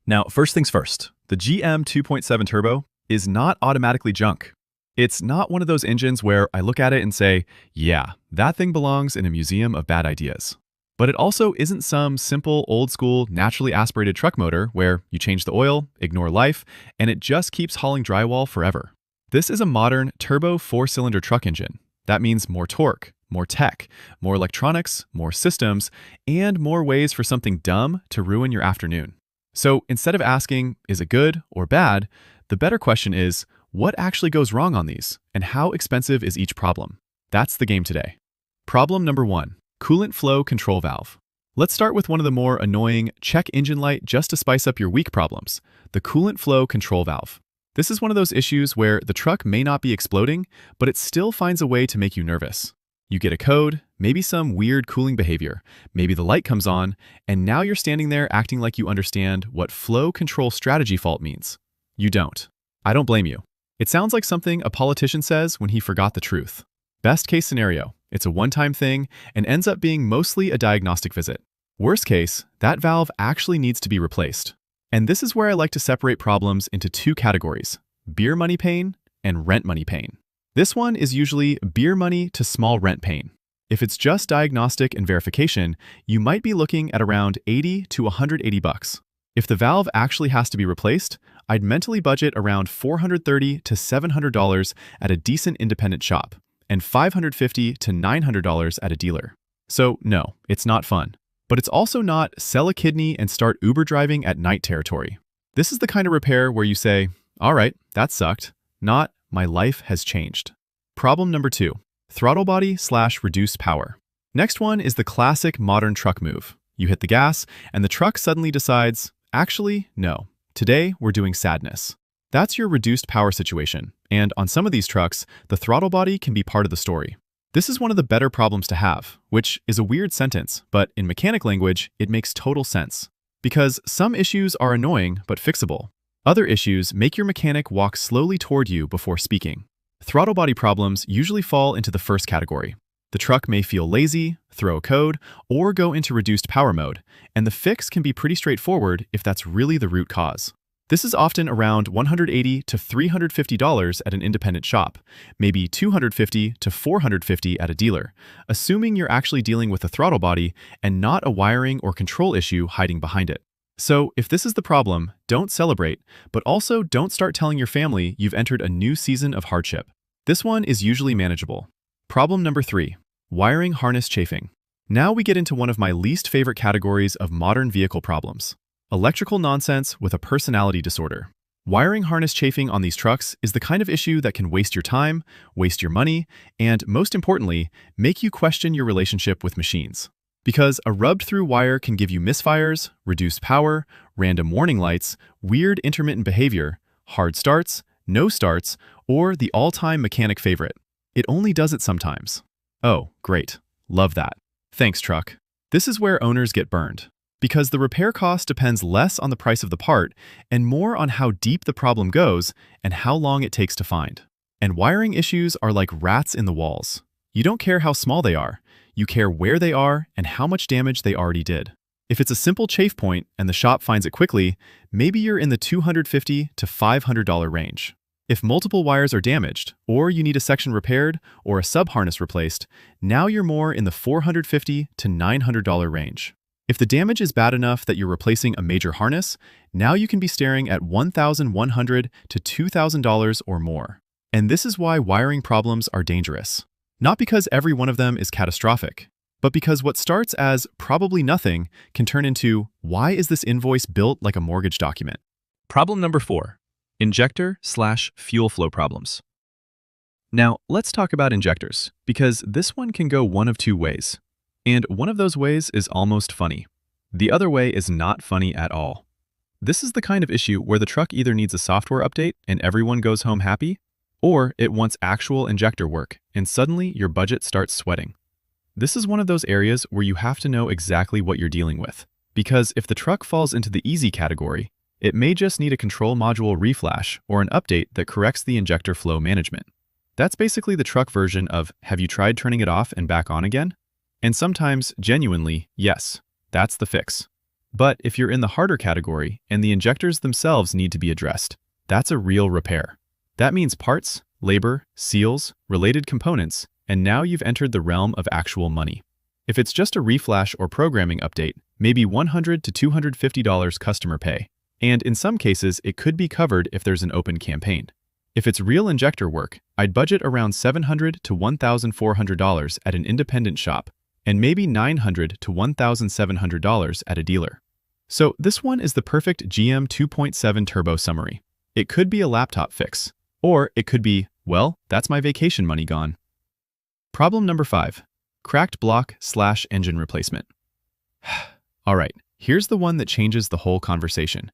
Now, first things first, the GM 2.7 Turbo is not automatically junk. It's not one of those engines where I look at it and say, yeah, that thing belongs in a museum of bad ideas. But it also isn't some simple, old-school, naturally aspirated truck motor where you change the oil, ignore life, and it just keeps hauling drywall forever. This is a modern turbo four-cylinder truck engine. That means more torque, more tech, more electronics, more systems, and more ways for something dumb to ruin your afternoon. So instead of asking, is it good or bad, the better question is, what actually goes wrong on these, and how expensive is each problem? That's the game today. Problem number 1, coolant flow control valve. Let's start with one of the more annoying check engine light just to spice up your week problems, the coolant flow control valve. This is one of those issues where the truck may not be exploding, but it still finds a way to make you nervous. You get a code, maybe some weird cooling behavior, maybe the light comes on, and now you're standing there acting like you understand what flow control strategy fault means. You don't. I don't blame you. It sounds like something a politician says when he forgot the truth. Best case scenario, it's a one-time thing and ends up being mostly a diagnostic visit. Worst case, that valve actually needs to be replaced. And this is where I like to separate problems into two categories, beer money pain and rent money pain. This one is usually beer money to small rent pain. If it's just diagnostic and verification, you might be looking at around 80 to 180 bucks. If the valve actually has to be replaced, I'd mentally budget around $430 to $700 at a decent independent shop and $550 to $900 at a dealer. So no, it's not fun. But it's also not sell a kidney and start Uber driving at night territory. This is the kind of repair where you say, all right, that sucked, not my life has changed. Problem number 2, throttle body / reduced power. Next one is the classic modern truck move. You hit the gas and the truck suddenly decides, actually, no, today we're doing sadness. That's your reduced power situation, and on some of these trucks, the throttle body can be part of the story. This is one of the better problems to have, which is a weird sentence, but in mechanic language, it makes total sense. Because some issues are annoying but fixable. Other issues make your mechanic walk slowly toward you before speaking. Throttle body problems usually fall into the first category. The truck may feel lazy, throw a code, or go into reduced power mode, and the fix can be pretty straightforward if that's really the root cause. This is often around $180 to $350 at an independent shop, maybe $250 to $450 at a dealer, assuming you're actually dealing with a throttle body and not a wiring or control issue hiding behind it. So if this is the problem, don't celebrate, but also don't start telling your family you've entered a new season of hardship. This one is usually manageable. Problem number 3, wiring harness chafing. Now we get into one of my least favorite categories of modern vehicle problems. Electrical nonsense with a personality disorder. Wiring harness chafing on these trucks is the kind of issue that can waste your time, waste your money, and most importantly, make you question your relationship with machines. Because a rubbed-through wire can give you misfires, reduced power, random warning lights, weird intermittent behavior, hard starts, no starts, or the all-time mechanic favorite. It only does it sometimes. Oh, great. Love that. Thanks, truck. This is where owners get burned. Because the repair cost depends less on the price of the part and more on how deep the problem goes and how long it takes to find. And wiring issues are like rats in the walls. You don't care how small they are. You care where they are and how much damage they already did. If it's a simple chafe point and the shop finds it quickly, maybe you're in the $250 to $500 range. If multiple wires are damaged, or you need a section repaired or a sub-harness replaced, now you're more in the $450 to $900 range. If the damage is bad enough that you're replacing a major harness, now you can be staring at $1,100 to $2,000 or more. And this is why wiring problems are dangerous. Not because every one of them is catastrophic, but because what starts as probably nothing can turn into, why is this invoice built like a mortgage document? Problem number 4, injector / fuel flow problems. Now, let's talk about injectors, because this one can go one of two ways. And one of those ways is almost funny. The other way is not funny at all. This is the kind of issue where the truck either needs a software update and everyone goes home happy, or it wants actual injector work and suddenly your budget starts sweating. This is one of those areas where you have to know exactly what you're dealing with, because if the truck falls into the easy category, it may just need a control module reflash or an update that corrects the injector flow management. That's basically the truck version of, have you tried turning it off and back on again? And sometimes, genuinely, yes, that's the fix. But if you're in the harder category and the injectors themselves need to be addressed, that's a real repair. That means parts, labor, seals, related components, and now you've entered the realm of actual money. If it's just a reflash or programming update, maybe $100 to $250 customer pay, and in some cases it could be covered if there's an open campaign. If it's real injector work, I'd budget around $700 to $1,400 at an independent shop, and maybe $900 to $1,700 at a dealer. So this one is the perfect GM 2.7 turbo summary. It could be a laptop fix, or it could be, well, that's my vacation money gone. Problem number 5. Cracked block/engine replacement. All right, here's the one that changes the whole conversation.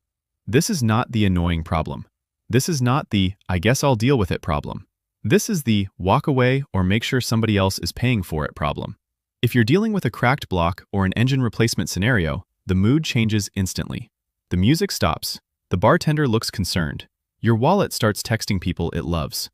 This is not the annoying problem. This is not the, I guess I'll deal with it problem. This is the walk away or make sure somebody else is paying for it problem. If you're dealing with a cracked block or an engine replacement scenario, the mood changes instantly. The music stops. The bartender looks concerned. Your wallet starts texting people it loves.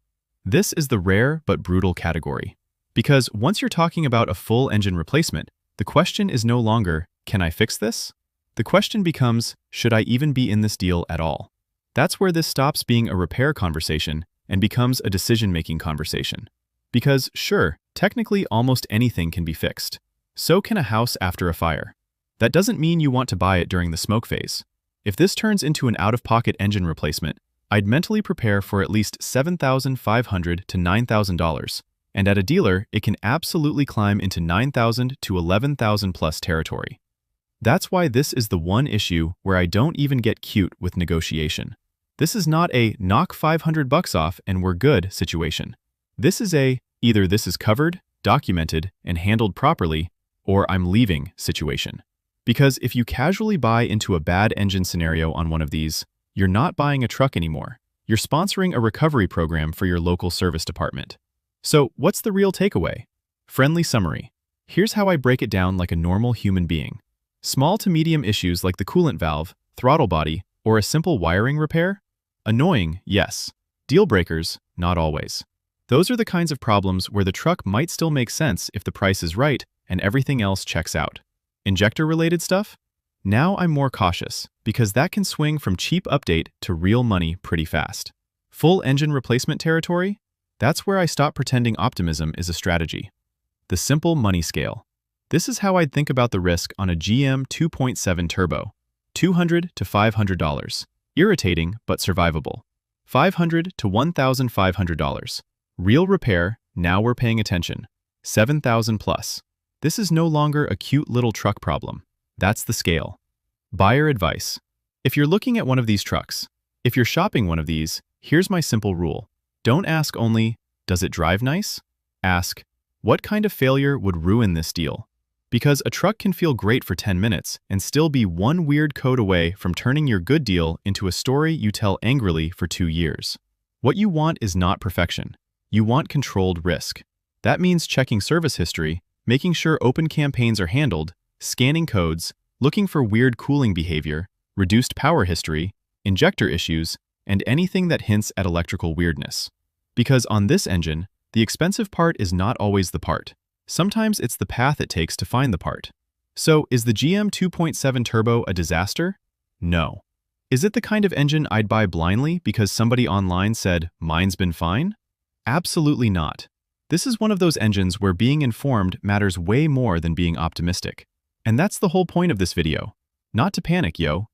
This is the rare but brutal category. Because once you're talking about a full engine replacement, the question is no longer, can I fix this? The question becomes, should I even be in this deal at all? That's where this stops being a repair conversation and becomes a decision-making conversation. Because sure, technically almost anything can be fixed. So can a house after a fire. That doesn't mean you want to buy it during the smoke phase. If this turns into an out-of-pocket engine replacement, I'd mentally prepare for at least $7,500 to $9,000, and at a dealer, it can absolutely climb into $9,000 to $11,000 plus territory. That's why this is the one issue where I don't even get cute with negotiation. This is not a knock $500 off and we're good situation. This is a either this is covered, documented, and handled properly, or I'm leaving situation. Because if you casually buy into a bad engine scenario on one of these, you're not buying a truck anymore. You're sponsoring a recovery program for your local service department. So what's the real takeaway? Friendly summary. Here's how I break it down like a normal human being. Small to medium issues like the coolant valve, throttle body, or a simple wiring repair? Annoying, yes. Deal breakers, not always. Those are the kinds of problems where the truck might still make sense if the price is right and everything else checks out. Injector-related stuff? Now I'm more cautious, because that can swing from cheap update to real money pretty fast. Full engine replacement territory? That's where I stop pretending optimism is a strategy. The simple money scale. This is how I'd think about the risk on a GM 2.7 turbo. $200 to $500. Irritating, but survivable. $500 to $1,500. Real repair, now we're paying attention. $7,000 plus. This is no longer a cute little truck problem. That's the scale. Buyer advice. If you're looking at one of these trucks, if you're shopping one of these, here's my simple rule. Don't ask only, does it drive nice? Ask, what kind of failure would ruin this deal? Because a truck can feel great for 10 minutes and still be one weird code away from turning your good deal into a story you tell angrily for 2 years. What you want is not perfection. You want controlled risk. That means checking service history, making sure open campaigns are handled, scanning codes, looking for weird cooling behavior, reduced power history, injector issues, and anything that hints at electrical weirdness. Because on this engine, the expensive part is not always the part. Sometimes it's the path it takes to find the part. So, is the GM 2.7 turbo a disaster? No. Is it the kind of engine I'd buy blindly because somebody online said, mine's been fine? Absolutely not. This is one of those engines where being informed matters way more than being optimistic. And that's the whole point of this video. Not to panic, yo.